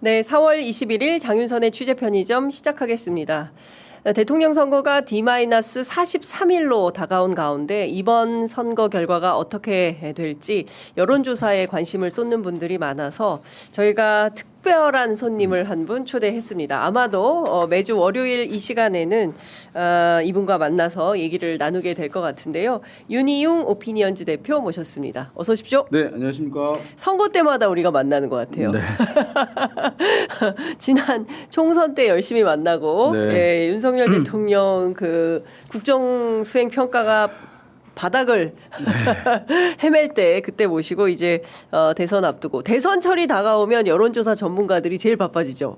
네, 4월 21일 장윤선의 취재편의점 시작하겠습니다. 대통령 선거가 D-43일로 다가온 가운데 이번 선거 결과가 어떻게 될지 여론조사에 관심을 쏟는 분들이 많아서 저희가 특별한 손님을 한 분 초대했습니다. 아마도 매주 월요일 이 시간에는 이분과 만나서 얘기를 나누게 될 것 같은데요. 윤희용 오피니언즈 대표 모셨습니다. 어서 오십시오. 네, 안녕하십니까. 선거 때마다 우리가 만나는 것 같아요. 네. 지난 총선 때 열심히 만나고 네. 예, 윤석열 대통령 그 국정 수행 평가가 바닥을 헤맬 때 그때 모시고 이제 대선 앞두고 대선철이 다가오면 여론조사 전문가들이 제일 바빠지죠.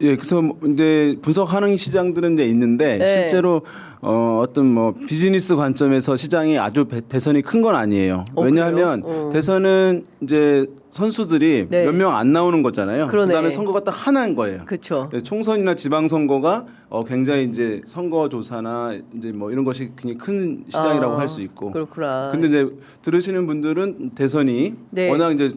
예, 그래서 이제 분석하는 시장들은 이제 있는데 네. 실제로 어떤 뭐 비즈니스 관점에서 시장이 아주 대선이 큰 건 아니에요. 왜냐하면 대선은 이제 선수들이 네. 몇 명 안 나오는 거잖아요. 그러네. 그다음에 선거가 딱 하나인 거예요. 그렇죠. 총선이나 지방 선거가 굉장히 이제 선거 조사나 이제 뭐 이런 것이 굉장히 큰 시장이라고 할 수 있고. 그렇구나. 근데 이제 들으시는 분들은 대선이 네. 워낙 이제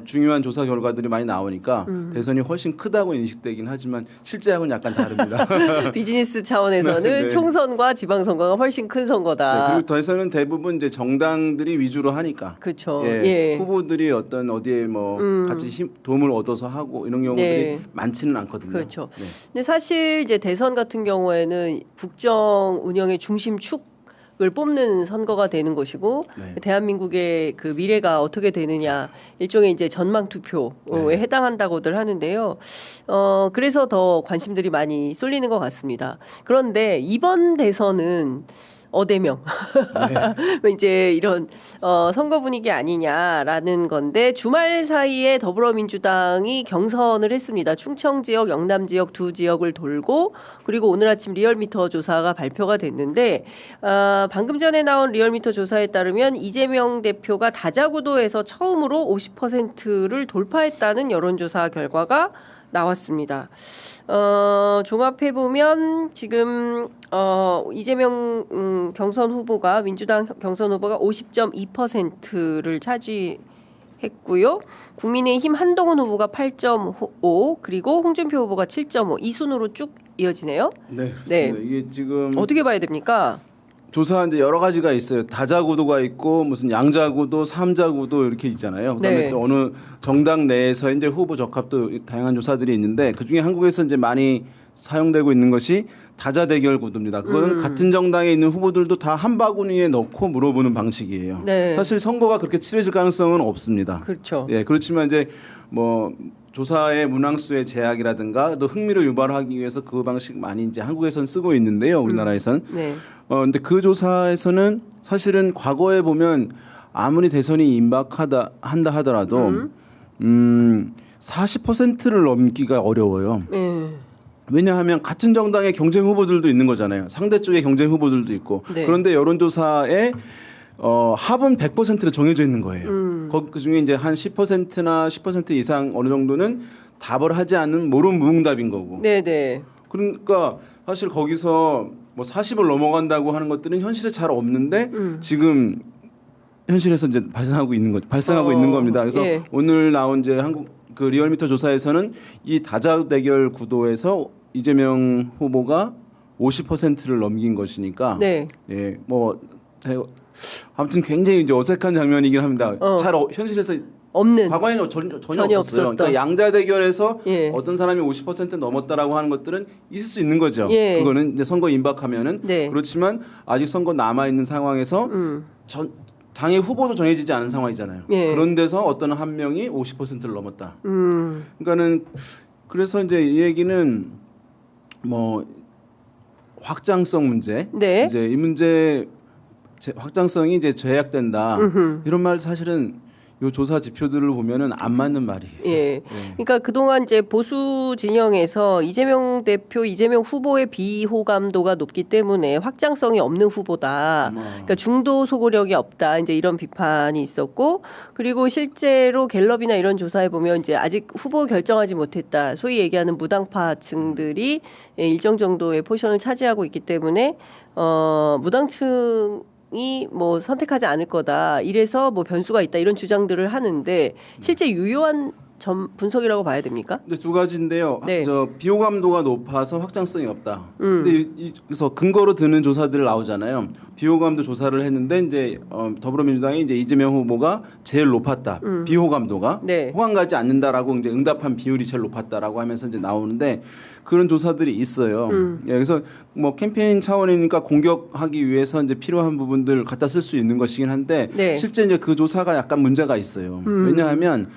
중요한 조사 결과들이 많이 나오니까 대선이 훨씬 크다고 인식되긴 하지만 실제하고는 약간 다릅니다. 비즈니스 차원에서는 네. 총선과 지방선거가 훨씬 큰 선거다. 네, 그리고 대선은 대부분 이제 정당들이 위주로 하니까. 그렇죠. 예, 예. 후보들이 어떤 어디에 뭐 같이 도움을 얻어서 하고 이런 경우들이 네. 많지는 않거든요. 그렇죠. 네. 근데 사실 이제 대선 같은 경우에는 국정 운영의 중심축을 뽑는 선거가 되는 것이고 네. 대한민국의 그 미래가 어떻게 되느냐 일종의 이제 전망 투표에 네. 해당한다고들 하는데요. 그래서 더 관심들이 많이 쏠리는 것 같습니다. 그런데 이번 대선은 어대명 네. 이제 이런 선거 분위기 아니냐라는 건데 주말 사이에 더불어민주당이 경선을 했습니다. 충청 지역, 영남 지역 두 지역을 돌고 그리고 오늘 아침 리얼미터 조사가 발표가 됐는데 방금 전에 나온 리얼미터 조사에 따르면 이재명 대표가 다자구도에서 처음으로 50%를 돌파했다는 여론조사 결과가 나왔습니다. 종합해 보면 지금 이재명 경선 후보가 민주당 경선 후보가 50.2%를 차지했고요. 국민의힘 한동훈 후보가 8.5 그리고 홍준표 후보가 7.5 이 순으로 쭉 이어지네요. 네, 네. 그렇습니다. 이게 지금 어떻게 봐야 됩니까? 조사 이제 여러 가지가 있어요. 다자구도가 있고 무슨 양자구도, 삼자구도 이렇게 있잖아요. 그다음에 네. 또 어느 정당 내에서 이제 후보 적합도 다양한 조사들이 있는데 그 중에 한국에서 이제 많이 사용되고 있는 것이 다자 대결 구도입니다. 그거는 같은 정당에 있는 후보들도 다 한 바구니에 넣고 물어보는 방식이에요. 네. 사실 선거가 그렇게 치러질 가능성은 없습니다. 그렇죠. 예, 그렇지만 이제 뭐 조사의 문항수의 제약이라든가 또 흥미를 유발하기 위해서 그 방식 많이 이제 한국에선 쓰고 있는데요. 우리나라에선. 네. 근데 그 조사에서는 사실은 과거에 보면 아무리 대선이 임박한다 하더라도 40%를 넘기가 어려워요. 왜냐하면 같은 정당의 경쟁 후보들도 있는 거잖아요. 상대 쪽의 경쟁 후보들도 있고. 네. 그런데 여론조사에 합은 100%로 정해져 있는 거예요. 그 중에 이제 한 10%나 10% 이상 어느 정도는 답을 하지 않는 모름무응답인 거고. 네네. 그러니까 사실 거기서 뭐 40을 넘어간다고 하는 것들은 현실에 잘 없는데 지금 현실에서 이제 발생하고 있는 겁니다. 그래서 예. 오늘 나온 이제 한국 그 리얼미터 조사에서는 이 다자 대결 구도에서 이재명 후보가 50%를 넘긴 것이니까 네. 예, 뭐 아무튼 굉장히 이제 어색한 장면이긴 합니다. 잘 현실에서 없는. 과거에는 전혀 없었어요. 없었던. 그러니까 양자 대결에서 예. 어떤 사람이 50% 넘었다라고 하는 것들은 있을 수 있는 거죠. 예. 그거는 이제 선거 임박하면은 네. 그렇지만 아직 선거 남아 있는 상황에서 당의 후보도 정해지지 않은 상황이잖아요. 예. 그런 데서 어떤 한 명이 50%를 넘었다. 그러니까는 그래서 이제 이 얘기는 뭐 확장성 문제, 네. 이제 이 문제 확장성이 이제 제약된다. 이런 말 사실은 요 조사 지표들을 보면은 안 맞는 말이에요. 예. 그러니까 그동안 이제 보수 진영에서 이재명 대표, 이재명 후보의 비호감도가 높기 때문에 확장성이 없는 후보다. 그러니까 중도 소구력이 없다. 이제 이런 비판이 있었고, 그리고 실제로 갤럽이나 이런 조사에 보면 이제 아직 후보 결정하지 못했다. 소위 얘기하는 무당파층들이 일정 정도의 포션을 차지하고 있기 때문에 무당층 이 뭐 선택하지 않을 거다. 이래서 뭐 변수가 있다 이런 주장들을 하는데 실제 유효한 분석이라고 봐야 됩니까? 근데 두 가지인데요. 네. 저 비호감도가 높아서 확장성이 없다. 근데 그래서 근거로 드는 조사들 나오잖아요. 비호감도 조사를 했는데 이제 더불어민주당이 이제 이재명 후보가 제일 높았다. 비호감도가 네. 호감 가지 않는다라고 이제 응답한 비율이 제일 높았다라고 하면서 이제 나오는데 그런 조사들이 있어요. 예, 그래서 뭐 캠페인 차원이니까 공격하기 위해서 이제 필요한 부분들 갖다 쓸 수 있는 것이긴 한데 네. 실제 이제 그 조사가 약간 문제가 있어요. 왜냐하면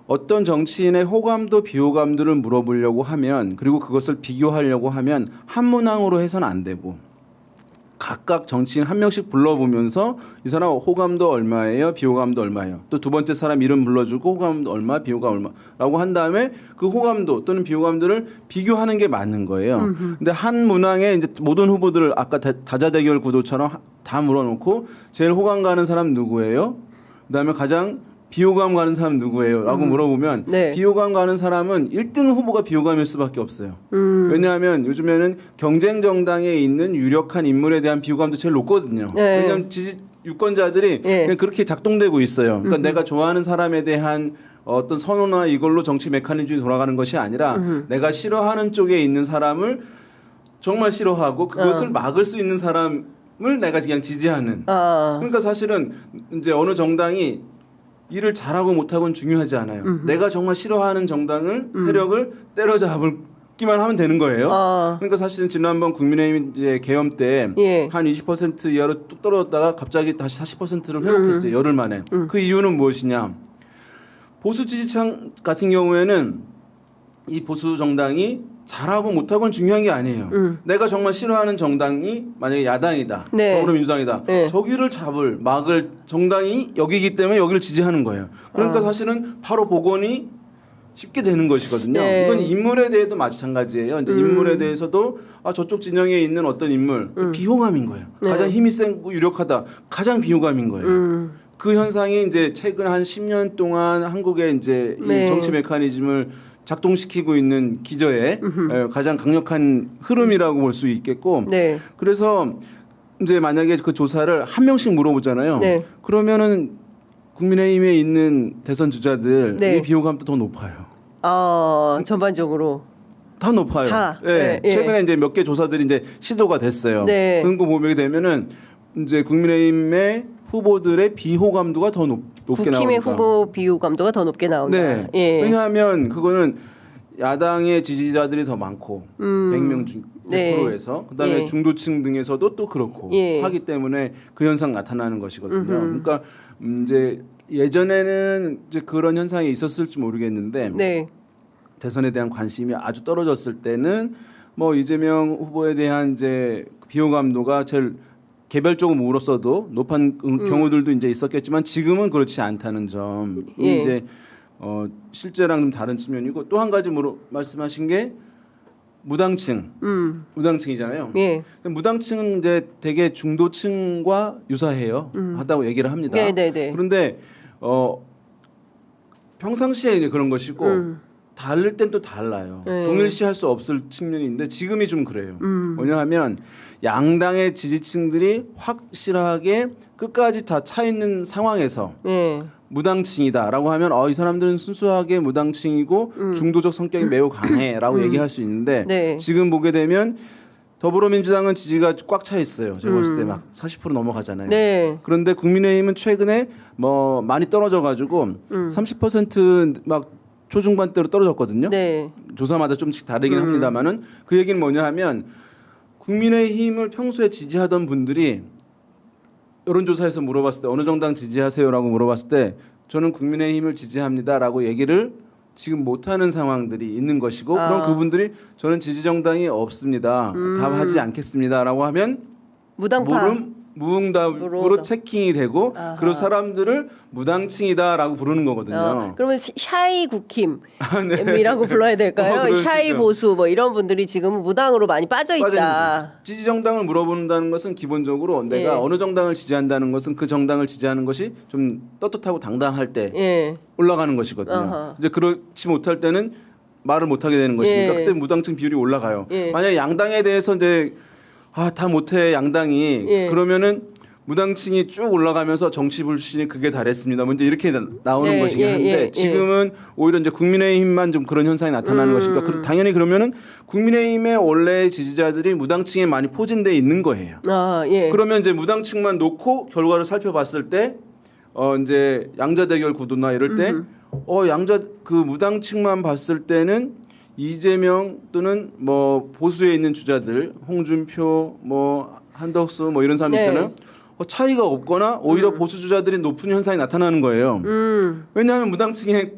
어떤 정치인의 호감도 비호감도를 물어보려고 하면 그리고 그것을 비교하려고 하면 한 문항으로 해서는 안 되고 각각 정치인 한 명씩 불러보면서 이 사람 호감도 얼마예요, 비호감도 얼마예요. 또 두 번째 사람 이름 불러주고 호감도 얼마, 비호감 얼마라고 한 다음에 그 호감도 또는 비호감도를 비교하는 게 맞는 거예요. 근데 한 문항에 이제 모든 후보들을 아까 다자대결 구도처럼 다 물어놓고 제일 호감 가는 사람 누구예요? 그다음에 가장 비호감 가는 사람 누구예요? 라고 물어보면 네. 비호감 가는 사람은 1등 후보가 비호감일 수밖에 없어요. 왜냐하면 요즘에는 경쟁 정당에 있는 유력한 인물에 대한 비호감도 제일 높거든요. 네. 왜냐하면 유권자들이 네. 그냥 그렇게 작동되고 있어요. 그러니까 내가 좋아하는 사람에 대한 어떤 선호나 이걸로 정치 메커니즘이 돌아가는 것이 아니라 내가 싫어하는 쪽에 있는 사람을 정말 싫어하고 그것을 막을 수 있는 사람을 내가 그냥 지지하는. 그러니까 사실은 이제 어느 정당이 일을 잘하고 못하고는 중요하지 않아요. 내가 정말 싫어하는 정당을 세력을 때려잡기만 하면 되는 거예요. 그러니까 사실은 지난번 국민의힘 이제 계엄 때 한 20% 이하로 뚝 떨어졌다가 갑자기 다시 40%를 회복했어요. 열흘 만에. 그 이유는 무엇이냐? 보수 지지층 같은 경우에는 이 보수 정당이 잘하고 못하고는 중요한 게 아니에요. 내가 정말 싫어하는 정당이 만약에 야당이다. 네. 더불어민주당이다. 네. 저기를 막을 정당이 여기이기 때문에 여기를 지지하는 거예요. 그러니까 사실은 바로 복원이 쉽게 되는 것이거든요. 네. 이건 인물에 대해도 마찬가지예요. 이제 인물에 대해서도 저쪽 진영에 있는 어떤 인물 비호감인 거예요. 네. 가장 힘이 세고 유력하다. 가장 비호감인 거예요. 그 현상이 이제 최근 한 10년 동안 한국의 이제 네. 이 정치 메커니즘을 작동시키고 있는 기저의 가장 강력한 흐름이라고 볼 수 있겠고 네. 그래서 이제 만약에 그 조사를 한 명씩 물어보잖아요. 네. 그러면은 국민의힘에 있는 대선 주자들의 네. 비호감도 더 높아요. 전반적으로. 다 높아요. 다. 예. 예. 최근에 이제 몇 개 조사들이 이제 시도가 됐어요. 네. 그런 거 보게 되면은 이제 국민의힘의 후보들의 비호감도가 더 높게 나옵니다. 국힘의 후보 비호감도가 더 높게 나온다. 네. 예. 왜냐하면 그거는 야당의 지지자들이 더 많고 100명 중 네. 100%에서 그다음에 예. 중도층 등에서도 또 그렇고 예. 하기 때문에 그 현상 나타나는 것이거든요. 그러니까 이제 예전에는 이제 그런 현상이 있었을지 모르겠는데 네. 대선에 대한 관심이 아주 떨어졌을 때는 뭐 이재명 후보에 대한 이제 비호감도가 제일 개별적으로 물었어도 높은 경우들도 이제 있었겠지만 지금은 그렇지 않다는 점이 예. 이제 실제랑 좀 다른 측면이고 또 한 가지 말씀하신 게 무당층, 무당층이잖아요. 예. 무당층은 이제 되게 중도층과 유사해요. 하다고 얘기를 합니다. 네, 네, 네. 그런데 평상시에 이제 그런 것이고 다를 땐 또 달라요. 네. 동일시할 수 없을 측면이 있는데 지금이 좀 그래요. 뭐냐 하면 양당의 지지층들이 확실하게 끝까지 다 차 있는 상황에서 예. 무당층이다라고 하면 이 사람들은 순수하게 무당층이고 중도적 성격이 매우 강해라고 얘기할 수 있는데 네. 지금 보게 되면 더불어민주당은 지지가 꽉 차 있어요. 제가 봤을 때 막 40% 넘어가잖아요. 네. 그런데 국민의힘은 최근에 뭐 많이 떨어져 가지고 30%막 초중반대로 떨어졌거든요. 네. 조사마다 좀씩 다르긴 합니다만은 그 얘기는 뭐냐 하면 국민의힘을 평소에 지지하던 분들이 여론조사에서 물어봤을 때 어느 정당 지지하세요라고 물어봤을 때 저는 국민의힘을 지지합니다라고 얘기를 지금 못하는 상황들이 있는 것이고 그럼 그분들이 저는 지지 정당이 없습니다. 답하지 않겠습니다라고 하면 무당파. 무응답으로 체킹이 되고 그런 사람들을 무당층이다라고 부르는 거거든요. 그러면 샤이 국힘이라고 불러야 될까요? 그럴 수 샤이 있죠. 보수 뭐 이런 분들이 지금 무당으로 많이 빠져 있다. 지지 정당을 물어본다는 것은 기본적으로 내가 예. 어느 정당을 지지한다는 것은 그 정당을 지지하는 것이 좀 떳떳하고 당당할 때 예. 올라가는 것이거든요. 어허. 이제 그렇지 못할 때는 말을 못하게 되는 것이니까 예. 그때 무당층 비율이 올라가요. 예. 만약에 양당에 대해서 이제 다 못해 양당이 예. 그러면은 무당층이 쭉 올라가면서 정치 불신이 극에 달했습니다. 먼저 이렇게 나오는 네, 것이긴 예, 한데 예, 예. 지금은 오히려 이제 국민의힘만 좀 그런 현상이 나타나는 것이니까 당연히 그러면은 국민의힘의 원래 지지자들이 무당층에 많이 포진돼 있는 거예요. 아, 예. 그러면 이제 무당층만 놓고 결과를 살펴봤을 때 이제 양자 대결 구도나 이럴 때 양자 그 무당층만 봤을 때는 이재명 또는 뭐 보수에 있는 주자들 홍준표 뭐 한덕수 뭐 이런 사람 네. 있잖아요. 차이가 없거나 오히려 보수 주자들이 높은 현상이 나타나는 거예요. 왜냐하면 무당층에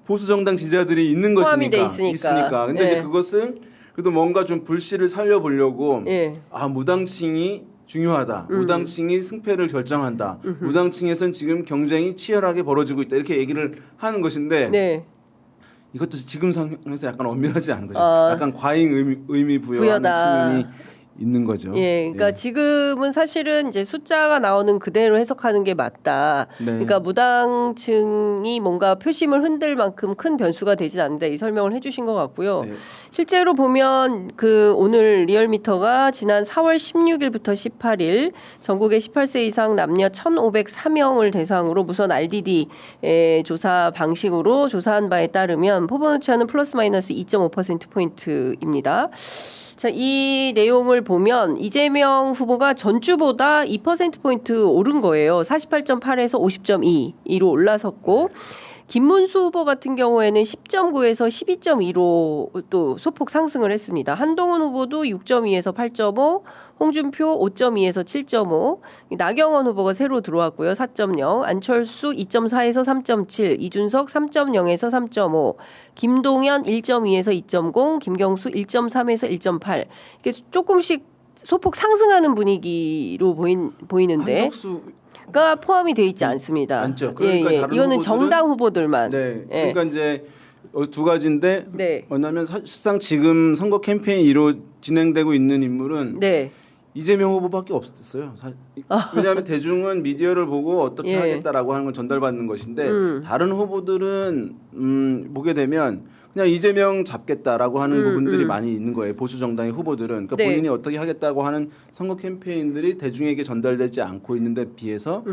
보수 정당 지지자들이 있는 포함이 돼 것이니까 있으니까. 근데 예. 이제 그것을 그래도 뭔가 좀 불씨를 살려보려고 예. 무당층이 중요하다. 무당층이 승패를 결정한다. 무당층에선 지금 경쟁이 치열하게 벌어지고 있다. 이렇게 얘기를 하는 것인데 네. 이것도 지금 상황에서 약간 엄밀하지 않은 거죠. 아. 약간 과잉 의미 부여하는 부여다. 측면이 있는 거죠. 예, 그러니까 지금은 사실은 이제 숫자가 나오는 그대로 해석하는 게 맞다. 네. 그러니까 무당층이 뭔가 표심을 흔들 만큼 큰 변수가 되진 않는다. 이 설명을 해주신 것 같고요. 네. 실제로 보면 그 오늘 리얼미터가 지난 4월 16일부터 18일 전국의 18세 이상 남녀 1,504명을 대상으로 무선 RDD 조사 방식으로 조사한 바에 따르면 포번 오차는 플러스 마이너스 2.5% 포인트입니다. 자, 이 내용을 보면 이재명 후보가 전주보다 2%포인트 오른 거예요. 48.8에서 50.2로 올라섰고 김문수 후보 같은 경우에는 10.9에서 12.2로 또 소폭 상승을 했습니다. 한동훈 후보도 6.2에서 8.5, 홍준표 5.2에서 7.5, 나경원 후보가 새로 들어왔고요. 4.0, 안철수 2.4에서 3.7, 이준석 3.0에서 3.5, 김동연 1.2에서 2.0, 김경수 1.3에서 1.8. 이게 조금씩 소폭 상승하는 분위기로 보이는데 한덕수 가 포함이 돼 있지 않습니다. 않죠. 그러니까 다른 이거는 후보들은- 정당 후보들만. 네. 예. 그러니까 이제 두 가지인데 네. 뭐냐면 사실상 지금 선거 캠페인이 진행되고 있는 인물은 네. 이재명 후보밖에 없었어요. 왜냐하면 대중은 미디어를 보고 어떻게 예. 하겠다라고 하는 건 전달받는 것인데 다른 후보들은 보게 되면 그냥 이재명 잡겠다라고 하는 부분들이 많이 있는 거예요. 보수 정당의 후보들은 그러니까 네. 본인이 어떻게 하겠다고 하는 선거 캠페인들이 대중에게 전달되지 않고 있는데 비해서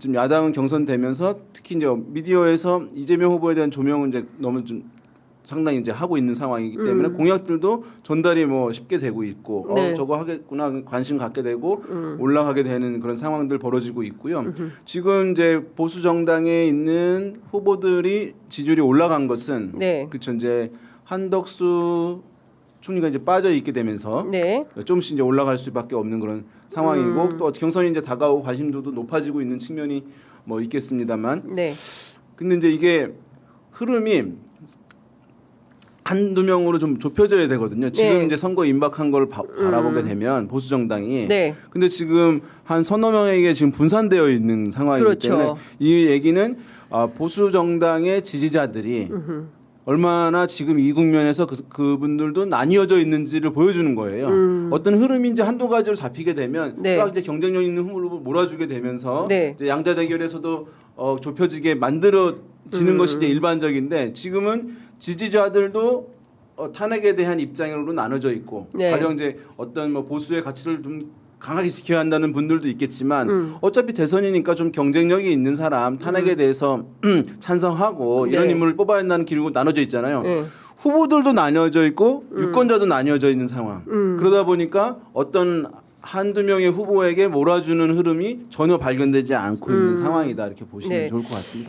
지금 야당은 경선되면서 특히 이제 미디어에서 이재명 후보에 대한 조명은 이제 너무 좀 상당히 이제 하고 있는 상황이기 때문에 공약들도 전달이 뭐 쉽게 되고 있고 네. 저거 하겠구나 관심 갖게 되고 올라가게 되는 그런 상황들 벌어지고 있고요. 지금 이제 보수 정당에 있는 후보들이 지지율이 올라간 것은 네. 그렇죠. 이제 한덕수 총리가 이제 빠져 있게 되면서 네. 조금씩 이제 올라갈 수밖에 없는 그런 상황이고 또 경선이 이제 다가오고 관심도도 높아지고 있는 측면이 뭐 있겠습니다만 네. 근데 이제 이게 흐름이 한두 명으로 좀 좁혀져야 되거든요. 지금 네. 이제 선거 임박한 걸 바라보게 되면 보수 정당이. 네. 근데 지금 한 서너 명에게 지금 분산되어 있는 상황이기 그렇죠. 때문에 이 얘기는 보수 정당의 지지자들이 얼마나 지금 이 국면에서 그분들도 나뉘어져 있는지를 보여주는 거예요. 어떤 흐름이 이제 한두 가지로 잡히게 되면 네. 쫙 이제 경쟁력 있는 흐름으로 몰아주게 되면서 네. 이제 양자 대결에서도 좁혀지게 만들어지는 것이 이제 일반적인데 지금은 지지자들도 탄핵에 대한 입장으로 나눠져 있고 네. 가령 이제 어떤 뭐 보수의 가치를 좀 강하게 지켜야 한다는 분들도 있겠지만 어차피 대선이니까 좀 경쟁력이 있는 사람 탄핵에 대해서 찬성하고 이런 네. 인물을 뽑아야 한다는 기류가 나눠져 있잖아요. 네. 후보들도 나뉘어져 있고 유권자도 나뉘어져 있는 상황. 그러다 보니까 어떤 한두 명의 후보에게 몰아주는 흐름이 전혀 발견되지 않고 있는 상황이다 이렇게 보시면 네. 좋을 것 같습니다.